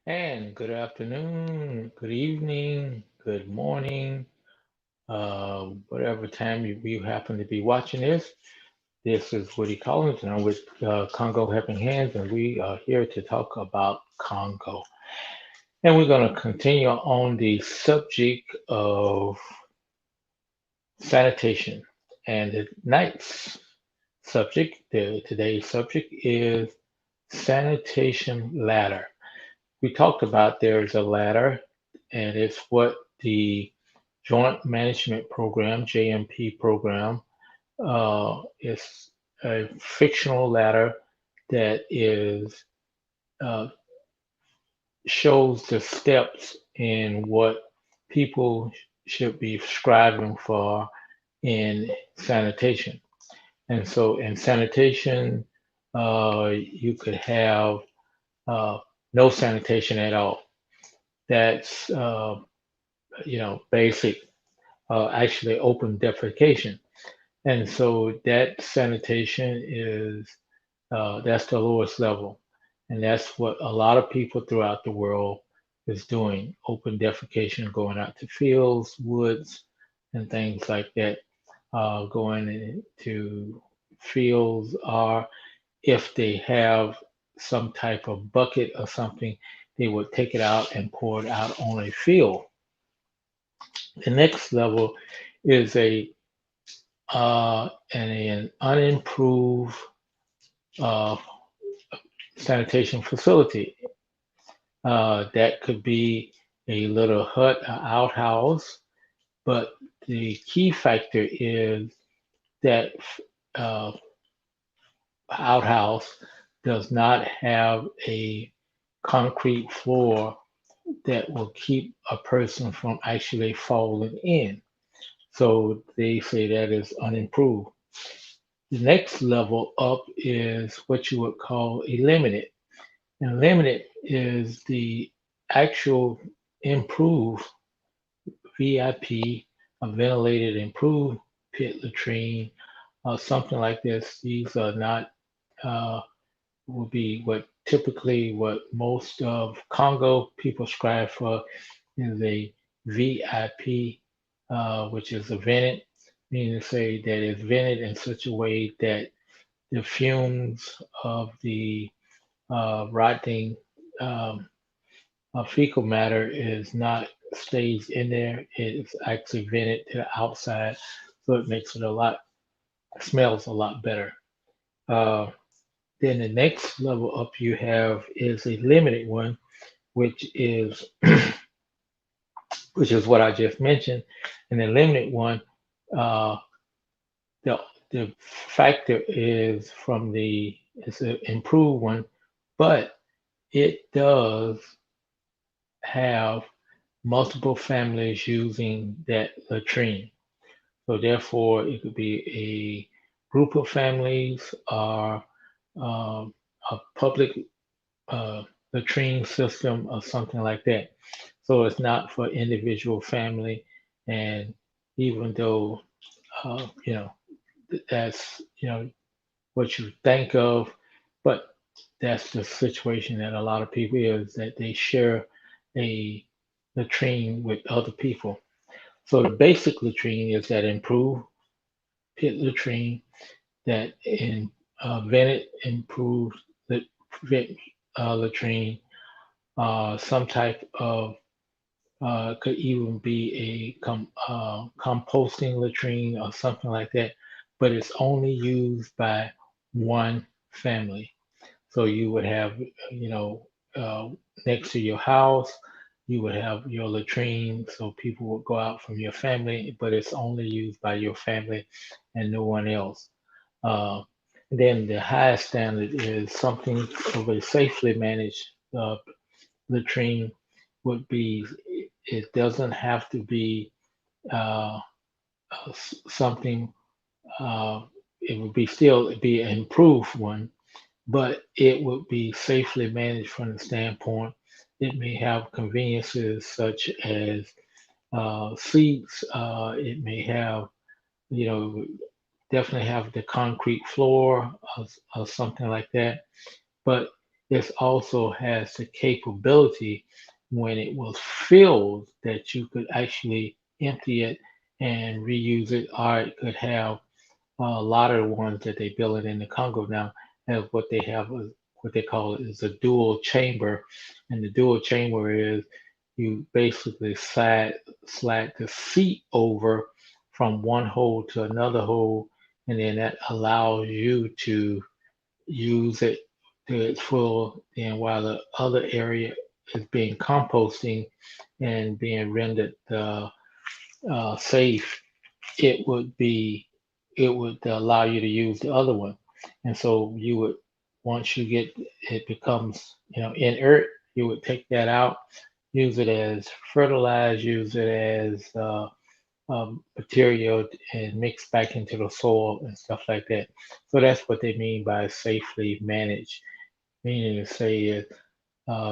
And good afternoon, good evening, good morning, whatever time you happen to be watching this. This is Woody Collins, and I'm with Congo Helping Hands, and we are here to talk about Congo. And we're going to continue on the subject of sanitation. And tonight's today's subject is sanitation ladder. We talked about there's a ladder, and it's what the Joint Management Program, JMP program, is a fictional ladder that is uh, shows the steps in what people should be striving for in sanitation. And so in sanitation, you could have uh, no sanitation at all. That's basic, actually open defecation. And so that sanitation is that's the lowest level, and that's what a lot of people throughout the world is doing: open defecation, going out to fields, woods, and things like that. Going into fields, or if they have some type of bucket or something, they would take it out and pour it out on a field. The next level is an unimproved uh, sanitation facility. That could be a little hut, an outhouse, but the key factor is that uh, outhouse does not have a concrete floor that will keep a person from actually falling in. So they say that is unimproved. The next level up is what you would call a limited. And limited is the actual improved VIP, a ventilated improved pit latrine, something like this. These are not uh, will be what most of Congo people strive for is a VIP, which is a vented, meaning to say that it's vented in such a way that the fumes of the rotting um, fecal matter is not stays in there. It's actually vented to the outside, so it makes it a lot smells a lot better. Uh, then the next level up you have is a limited one, which is which is what I just mentioned. And the limited one, uh, the the factor is from the it's an improved one, but it does have multiple families using that latrine. So therefore, it could be a group of families or a public uh, latrine system or something like that. So it's not for individual family. And even though, you know, that's, what you think of, but that's the situation that a lot of people is that they share a latrine with other people. So the basic latrine is that improved pit latrine, that in vented improved vent, latrine, some type of could even be composting latrine or something like that, but it's only used by one family. So you would have, you know, uh, next to your house, you would have your latrine, so people would go out from your family, but it's only used by your family and no one else. Uh, then the highest standard is something of a safely managed latrine would be, it doesn't have to be uh, something, uh, it would be still be an improved one, but it would be safely managed from the standpoint it may have conveniences such as seats. It may have, you know, definitely have the concrete floor or something like that. But This also has the capability when it was filled that you could actually empty it and reuse it, or it could have a lot of the ones that they build in the Congo now have what they have what they call it is a dual chamber, and the dual chamber is you basically slide the seat over from one hole to another hole, and then that allows you to use it to its full. And while the other area is being composting and being rendered safe, it would be it would allow you to use the other one. And so you would once you get it becomes inert, you would take that out, use it as fertilizer, use it as material and mix back into the soil and stuff like that. So that's what they mean by safely managed, meaning to say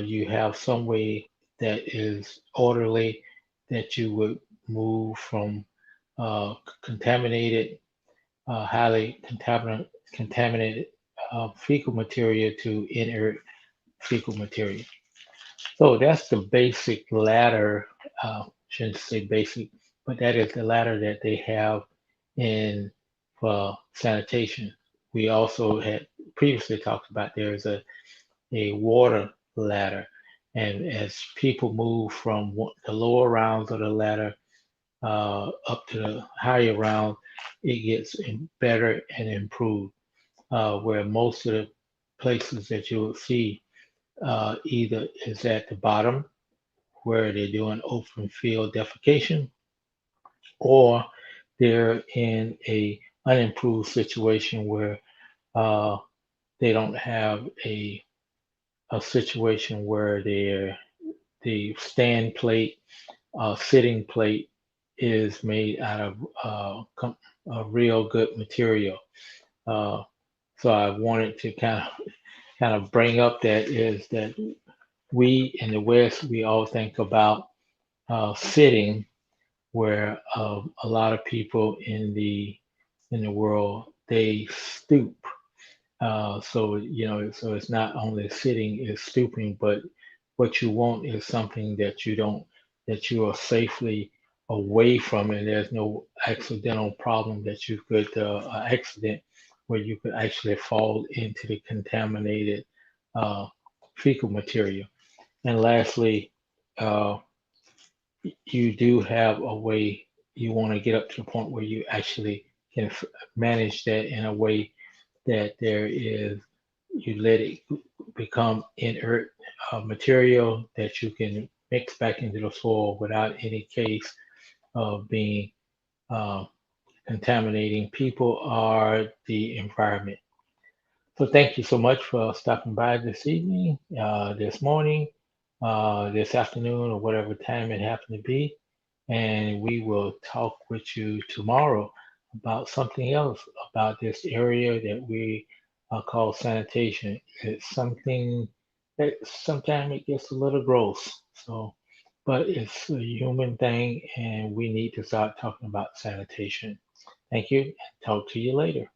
you have some way that is orderly that you would move from contaminated, highly contaminated fecal material to inert fecal material. So that's the basic ladder. Shouldn't say basic, but that is the ladder that they have in for sanitation. We also had previously talked about there's a water ladder, and as people move from the lower rounds of the ladder up to the higher round, it gets better and improved. Where most of the places that you will see either is at the bottom where they're doing open field defecation, or they're in a unimproved situation where uh, they don't have a situation where the stand plate, sitting plate is made out of a real good material. Uh, so I wanted to kind of bring up that is that we in the West we all think about sitting, where a lot of people in the world they stoop. So it's not only sitting, it's stooping, but what you want is something that that you are safely away from, and there's no accidental problem that you could, accident where you could actually fall into the contaminated uh, fecal material. And lastly, uh, you do have a way you want to get up to the point where you actually can manage that in a way that there is you let it become inert material that you can mix back into the soil without any case of being uh, contaminating people or the environment. So thank you so much for stopping by this evening, this morning, this afternoon, or whatever time it happened to be. And we will talk with you tomorrow about something else about this area that we call sanitation. It's something that sometimes it gets a little gross. So, but it's a human thing, and we need to start talking about sanitation. Thank you, and talk to you later.